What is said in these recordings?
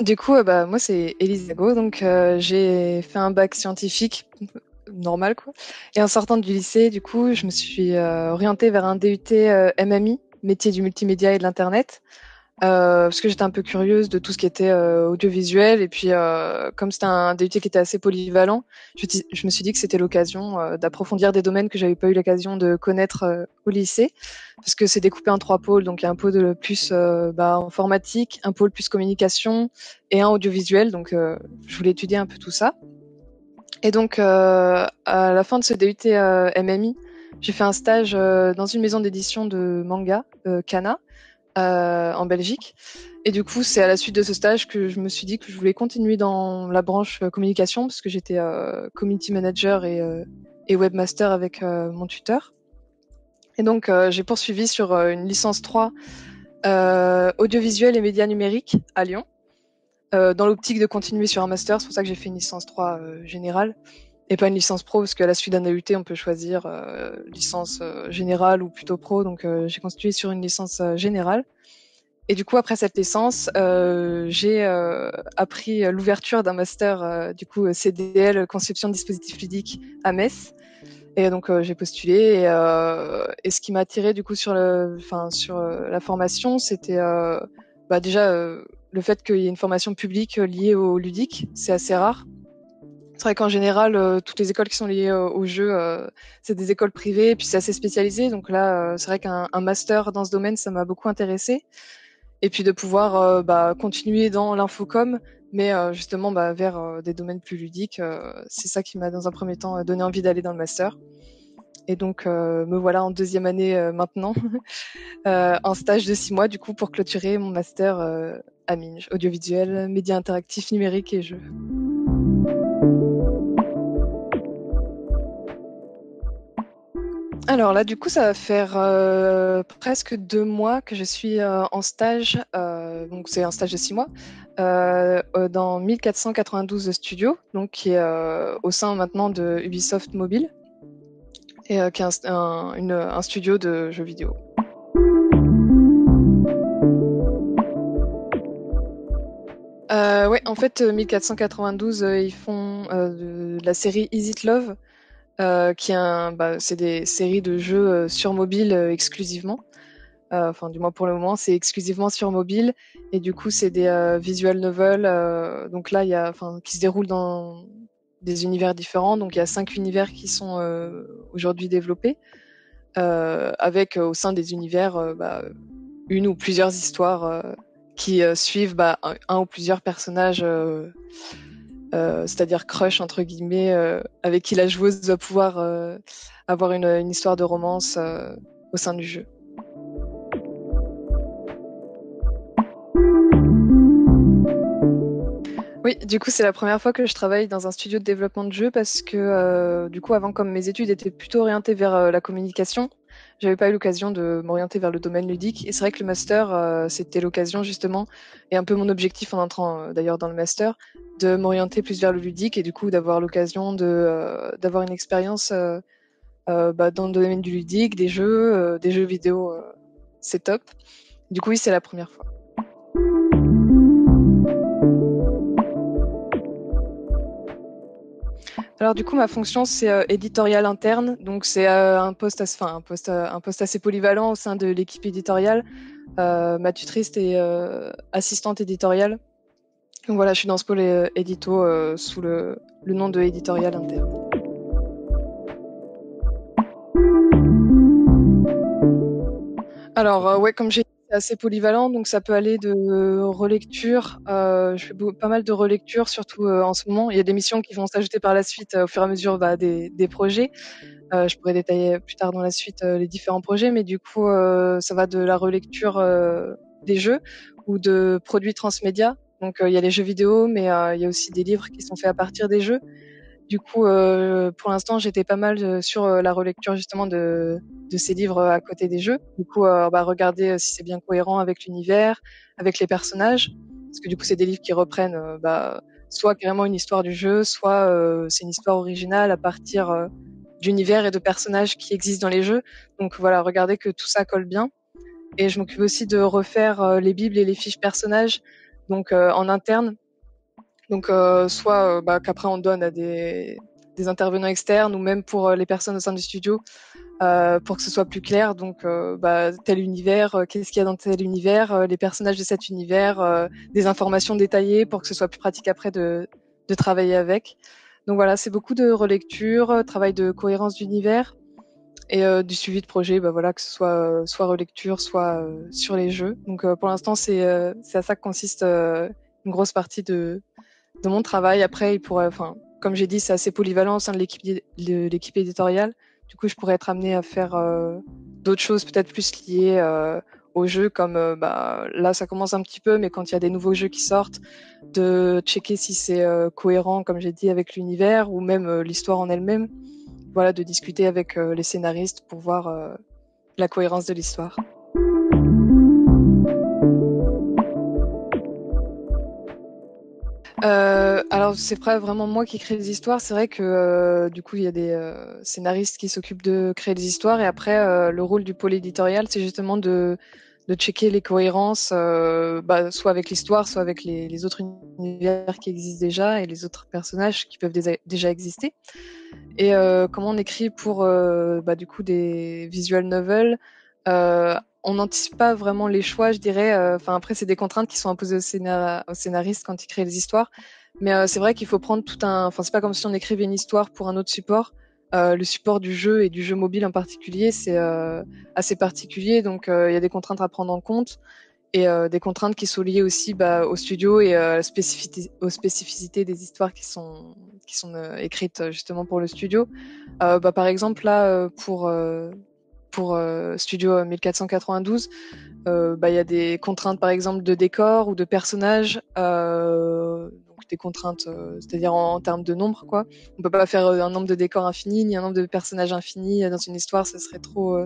Du coup, moi c'est Elisago, donc j'ai fait un bac scientifique normal quoi. Et en sortant du lycée, du coup, je me suis orientée vers un DUT MMI, métier du multimédia et de l'internet, parce que j'étais un peu curieuse de tout ce qui était audiovisuel. Et puis, comme c'était un DUT qui était assez polyvalent, je me suis dit que c'était l'occasion d'approfondir des domaines que j'avais pas eu l'occasion de connaître au lycée, parce que c'est découpé en trois pôles. Donc, il y a un pôle plus informatique, un pôle plus communication et un audiovisuel. Donc, je voulais étudier un peu tout ça. Et donc, à la fin de ce DUT MMI, j'ai fait un stage dans une maison d'édition de manga, Kana, en Belgique. Et du coup, c'est à la suite de ce stage que je me suis dit que je voulais continuer dans la branche communication, parce que j'étais community manager et webmaster avec mon tuteur. Et donc, j'ai poursuivi sur une licence 3 audiovisuel et médias numériques à Lyon, dans l'optique de continuer sur un master. C'est pour ça que j'ai fait une licence 3 générale et pas une licence pro, parce qu'à la suite d'un DUT, on peut choisir licence générale ou plutôt pro. Donc, j'ai continué sur une licence générale. Et du coup, après cette licence, j'ai appris l'ouverture d'un master du coup CDL, conception de dispositifs ludiques à Metz. Et donc j'ai postulé et ce qui m'a attiré du coup sur la formation, c'était déjà le fait qu'il y ait une formation publique liée au ludique, c'est assez rare. C'est vrai qu'en général, toutes les écoles qui sont liées au jeu, c'est des écoles privées, et puis c'est assez spécialisé. Donc là, c'est vrai qu'un master dans ce domaine, ça m'a beaucoup intéressé. Et puis de pouvoir continuer dans l'infocom, mais justement vers des domaines plus ludiques. C'est ça qui m'a dans un premier temps donné envie d'aller dans le master. Et donc me voilà en deuxième année maintenant, en stage de 6 mois du coup pour clôturer mon master à Minge, audiovisuel, médias interactifs, numériques et jeux. Alors là, du coup, ça va faire presque 2 mois que je suis en stage. Donc, c'est un stage de 6 mois dans 1492 Studios, donc qui est au sein maintenant de Ubisoft Mobile et qui est un studio de jeux vidéo. Ouais, en fait, 1492, ils font de la série Is It Love, qui est c'est des séries de jeux sur mobile exclusivement. Enfin, du moins pour le moment, c'est exclusivement sur mobile. Et du coup, c'est des visual novels. Donc là, qui se déroulent dans des univers différents. Donc il y a 5 univers qui sont aujourd'hui développés, avec au sein des univers une ou plusieurs histoires qui suivent un ou plusieurs personnages, c'est-à-dire crush entre guillemets, avec qui la joueuse va pouvoir avoir une histoire de romance au sein du jeu. Oui, du coup, c'est la première fois que je travaille dans un studio de développement de jeux parce que, du coup, avant, comme mes études étaient plutôt orientées vers la communication, j'avais pas eu l'occasion de m'orienter vers le domaine ludique. Et c'est vrai que le master, c'était l'occasion, justement, et un peu mon objectif en entrant d'ailleurs dans le master, de m'orienter plus vers le ludique et du coup, d'avoir l'occasion d'avoir une expérience dans le domaine du ludique, des jeux vidéo, c'est top. Du coup, oui, c'est la première fois. Alors du coup, ma fonction c'est éditorial interne, donc c'est un poste assez polyvalent au sein de l'équipe éditoriale. Ma tutrice est assistante éditoriale. Donc voilà, je suis dans ce pôle édito sous le nom de éditorial interne. Alors ouais, comme j'ai dit, c'est assez polyvalent, donc ça peut aller de relecture. Je fais pas mal de relecture, surtout en ce moment. Il y a des missions qui vont s'ajouter par la suite au fur et à mesure des projets. Je pourrais détailler plus tard dans la suite les différents projets, mais du coup, ça va de la relecture des jeux ou de produits transmédia. Donc, il y a les jeux vidéo, mais il y a aussi des livres qui sont faits à partir des jeux. Du coup, pour l'instant, j'étais pas mal sur la relecture justement de ces livres à côté des jeux. Du coup, regarder si c'est bien cohérent avec l'univers, avec les personnages, parce que du coup, c'est des livres qui reprennent soit carrément une histoire du jeu, soit c'est une histoire originale à partir d'univers et de personnages qui existent dans les jeux. Donc voilà, regardez que tout ça colle bien. Et je m'occupe aussi de refaire les bibles et les fiches personnages donc en interne. Donc soit qu'après on donne à des intervenants externes ou même pour les personnes au sein du studio pour que ce soit plus clair. Donc tel univers, qu'est-ce qu'il y a dans tel univers, les personnages de cet univers, des informations détaillées pour que ce soit plus pratique après de travailler avec. Donc voilà, c'est beaucoup de relecture, travail de cohérence d'univers et du suivi de projet, voilà, que ce soit soit relecture, soit sur les jeux. Donc pour l'instant, c'est à ça que consiste une grosse partie de mon travail. Après, il pourrait, enfin, comme j'ai dit, c'est assez polyvalent au sein de l'équipe éditoriale. Du coup, je pourrais être amenée à faire d'autres choses peut-être plus liées aux jeux, comme là, ça commence un petit peu, mais quand il y a des nouveaux jeux qui sortent, de checker si c'est cohérent, comme j'ai dit, avec l'univers ou même l'histoire en elle-même. Voilà, de discuter avec les scénaristes pour voir la cohérence de l'histoire. Alors c'est pas vraiment moi qui crée les histoires. C'est vrai que du coup il y a des scénaristes qui s'occupent de créer des histoires et après le rôle du pôle éditorial c'est justement de checker les cohérences, soit avec l'histoire, soit avec les autres univers qui existent déjà et les autres personnages qui peuvent déjà exister. Et comment on écrit pour du coup des visual novels, on n'anticipe pas vraiment les choix, je dirais. Enfin après c'est des contraintes qui sont imposées aux scénaristes quand ils créent les histoires. Mais c'est vrai qu'il faut prendre tout un. Enfin c'est pas comme si on écrivait une histoire pour un autre support. Le support du jeu et du jeu mobile en particulier, c'est assez particulier, donc il y a des contraintes à prendre en compte et des contraintes qui sont liées aussi au studio et aux spécificités des histoires qui sont écrites justement pour le studio. Par exemple là pour Studio 1492, il y a des contraintes par exemple de décor ou de personnages, donc des contraintes, c'est-à-dire en termes de nombre quoi. On peut pas faire un nombre de décors infini ni un nombre de personnages infini dans une histoire, ce serait trop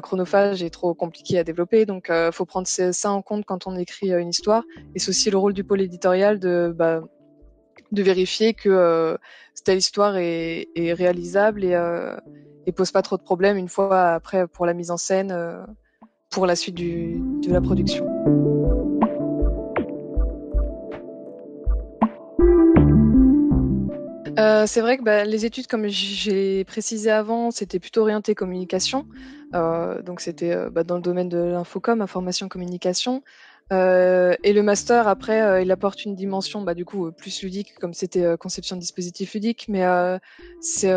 chronophage et trop compliqué à développer. Donc, faut prendre ça en compte quand on écrit une histoire. Et c'est aussi le rôle du pôle éditorial de vérifier que telle histoire est réalisable et pose pas trop de problèmes une fois après pour la mise en scène, pour la suite de la production. C'est vrai que les études, comme j'ai précisé avant, c'était plutôt orienté communication. Donc c'était dans le domaine de l'infocom, information communication. Et le master, après, il apporte une dimension du coup plus ludique, comme c'était conception de dispositifs ludiques. Mais c'est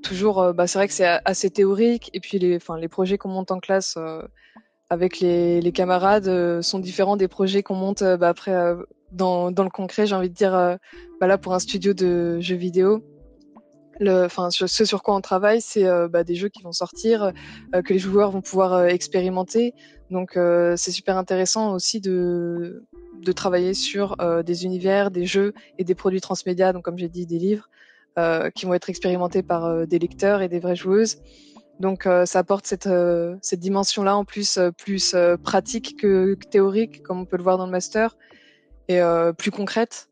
toujours, c'est vrai que c'est assez théorique. Et puis les projets qu'on monte en classe avec les camarades sont différents des projets qu'on monte après dans le concret. J'ai envie de dire, là pour un studio de jeux vidéo. Ce sur quoi on travaille, c'est des jeux qui vont sortir, que les joueurs vont pouvoir expérimenter. Donc c'est super intéressant aussi de travailler sur des univers, des jeux et des produits transmédia, donc comme j'ai dit, des livres, qui vont être expérimentés par des lecteurs et des vraies joueuses. Donc ça apporte cette dimension-là en plus, plus pratique que théorique, comme on peut le voir dans le master, et plus concrète.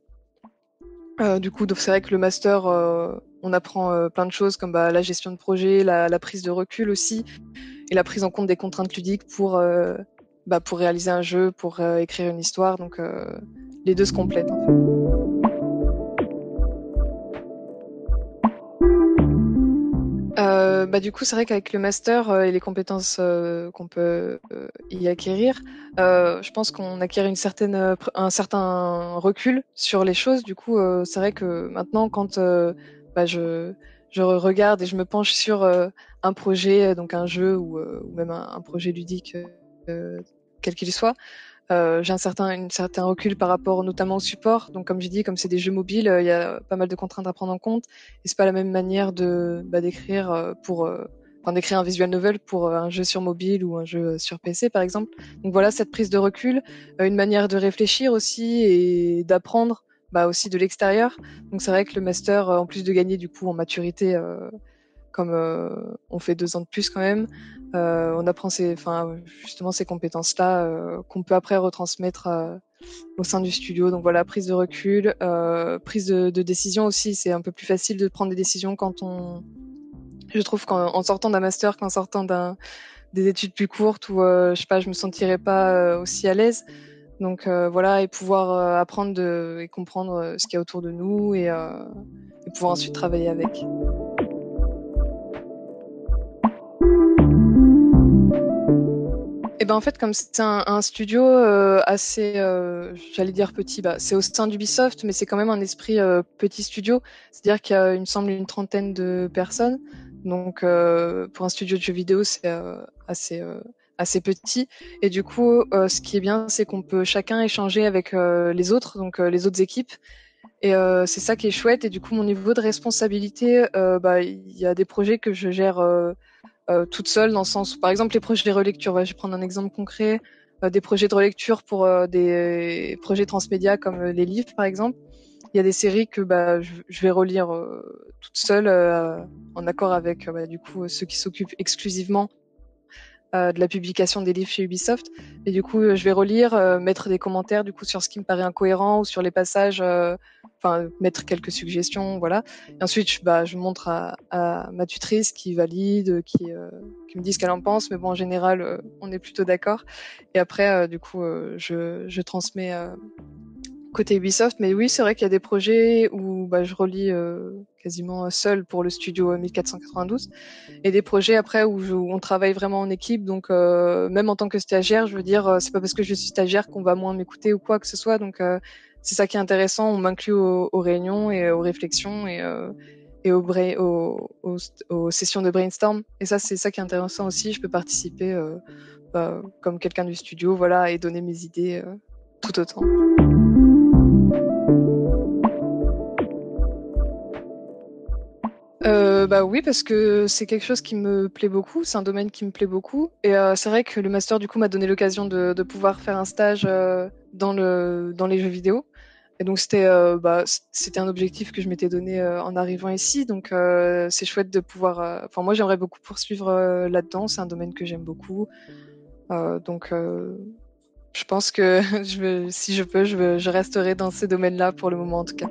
Du coup, donc c'est vrai que le master, on apprend plein de choses comme la gestion de projet, la prise de recul aussi, et la prise en compte des contraintes ludiques pour réaliser un jeu, pour écrire une histoire. Donc les deux se complètent en fait. Du coup, c'est vrai qu'avec le master et les compétences qu'on peut y acquérir, je pense qu'on acquiert un certain recul sur les choses. Du coup, c'est vrai que maintenant, quand je regarde et je me penche sur un projet, donc un jeu ou même un projet ludique, quel qu'il soit, j'ai un certain recul par rapport notamment au support. Donc, comme j'ai dit, comme c'est des jeux mobiles, il y a pas mal de contraintes à prendre en compte. Et c'est pas la même manière d'écrire d'écrire un visual novel pour un jeu sur mobile ou un jeu sur PC, par exemple. Donc voilà, cette prise de recul, une manière de réfléchir aussi et d'apprendre aussi de l'extérieur. Donc c'est vrai que le master, en plus de gagner du coup en maturité, comme on fait 2 ans de plus quand même, on apprend justement ces compétences-là qu'on peut après retransmettre au sein du studio. Donc voilà, prise de recul, prise de décision aussi. C'est un peu plus facile de prendre des décisions je trouve qu'en sortant d'un master qu'en sortant des études plus courtes où je sais pas, je me sentirais pas aussi à l'aise. Donc voilà, et pouvoir apprendre et comprendre ce qu'il y a autour de nous et pouvoir ensuite travailler avec. Et ben en fait, comme c'est un studio assez, j'allais dire petit, bah, c'est au sein d'Ubisoft, mais c'est quand même un esprit petit studio. C'est-à-dire qu'il y a, il me semble, une trentaine de personnes. Donc pour un studio de jeux vidéo, c'est assez, assez petit. Et du coup, ce qui est bien, c'est qu'on peut chacun échanger avec les autres, donc les autres équipes. Et c'est ça qui est chouette. Et du coup, mon niveau de responsabilité, bah, il y a des projets que je gère toute seule, dans le sens où, par exemple, les projets de relecture, ouais, je vais prendre un exemple concret, des projets de relecture pour des projets transmédia comme les livres, par exemple. Il y a des séries que bah, je vais relire toute seule, en accord avec bah, du coup ceux qui s'occupent exclusivement de la publication des livres chez Ubisoft. Et du coup, je vais relire, mettre des commentaires du coup sur ce qui me paraît incohérent ou sur les passages, enfin mettre quelques suggestions, voilà. Et ensuite, je montre à ma tutrice qui valide, qui me dit ce qu'elle en pense. Mais bon, en général, on est plutôt d'accord. Et après, du coup, je transmets côté Ubisoft. Mais oui, c'est vrai qu'il y a des projets où bah, je relis quasiment seul pour le studio 1492 et des projets après où on travaille vraiment en équipe. Donc même en tant que stagiaire, je veux dire, c'est pas parce que je suis stagiaire qu'on va moins m'écouter ou quoi que ce soit. Donc c'est ça qui est intéressant. On m'inclut aux réunions et aux réflexions et aux sessions de brainstorm. Et ça, c'est ça qui est intéressant aussi. Je peux participer bah, comme quelqu'un du studio, voilà, et donner mes idées tout autant. Bah oui, parce que c'est quelque chose qui me plaît beaucoup, c'est un domaine qui me plaît beaucoup. Et c'est vrai que le master, du coup, m'a donné l'occasion de pouvoir faire un stage dans les jeux vidéo. Et donc, c'était un objectif que je m'étais donné en arrivant ici. Donc, c'est chouette de pouvoir. Enfin, moi, j'aimerais beaucoup poursuivre là-dedans. C'est un domaine que j'aime beaucoup. Donc, je pense que si je peux, je resterai dans ces domaines-là pour le moment, en tout cas.